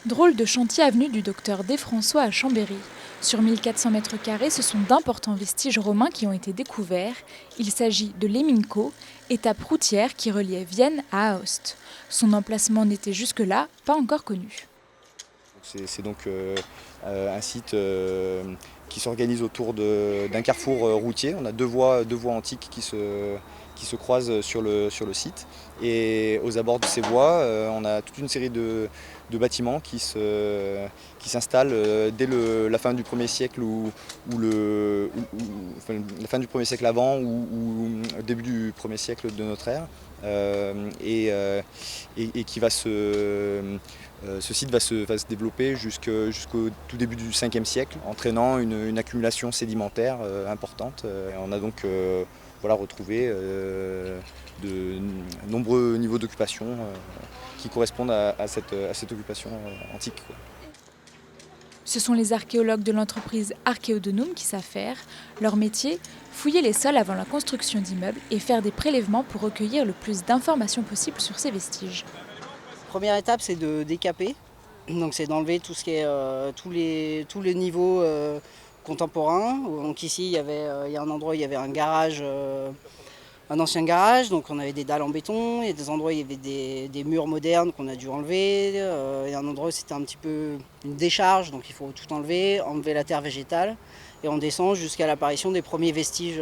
Drôle de chantier avenue du docteur Desfrançois à Chambéry. Sur 1400 mètres carrés, ce sont d'importants vestiges romains qui ont été découverts. Il s'agit de l'Eminko, étape routière qui reliait Vienne à Aoste. Son emplacement n'était jusque-là pas encore connu. C'est donc un site qui s'organise autour d'un carrefour routier. On a deux voies antiques qui se croisent sur le site. Et aux abords de ces voies, on a toute une série de bâtiments qui s'installent dès la fin du 1er siècle la fin du 1er siècle avant ou début du 1er siècle de notre ère. Et qui va ce site va se développer jusqu'au tout début du 5e siècle, entraînant une accumulation sédimentaire importante. On a donc retrouvé de nombreux niveaux d'occupation qui correspondent à cette occupation antique. Ce sont les archéologues de l'entreprise Archéodonum qui savent faire. Leur métier, fouiller les sols avant la construction d'immeubles et faire des prélèvements pour recueillir le plus d'informations possible sur ces vestiges. Première étape, c'est de décaper. Donc c'est d'enlever tout ce qui est tous les niveaux contemporains. Donc ici, il y a un endroit où il y avait un garage, un ancien garage, donc on avait des dalles en béton. Il y a des endroits où il y avait des murs modernes qu'on a dû enlever. Il y a un endroit où c'était un petit peu une décharge, donc il faut tout enlever la terre végétale. Et on descend jusqu'à l'apparition des premiers vestiges.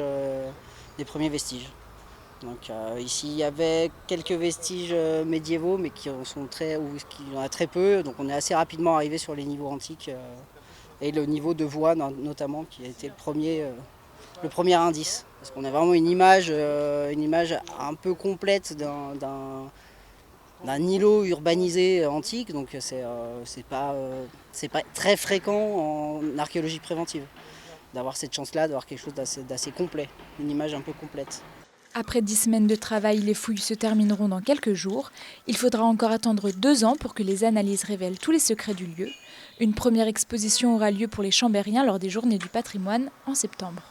Donc ici il y avait quelques vestiges médiévaux mais qui en a très peu, donc on est assez rapidement arrivé sur les niveaux antiques et le niveau de voie notamment qui a été le premier indice. Parce qu'on a vraiment une image un peu complète d'un îlot urbanisé antique, donc c'est pas très fréquent en archéologie préventive d'avoir cette chance-là, d'avoir quelque chose d'assez complet, une image un peu complète. Après 10 semaines de travail, les fouilles se termineront dans quelques jours. Il faudra encore attendre 2 ans pour que les analyses révèlent tous les secrets du lieu. Une première exposition aura lieu pour les Chambériens lors des Journées du patrimoine en septembre.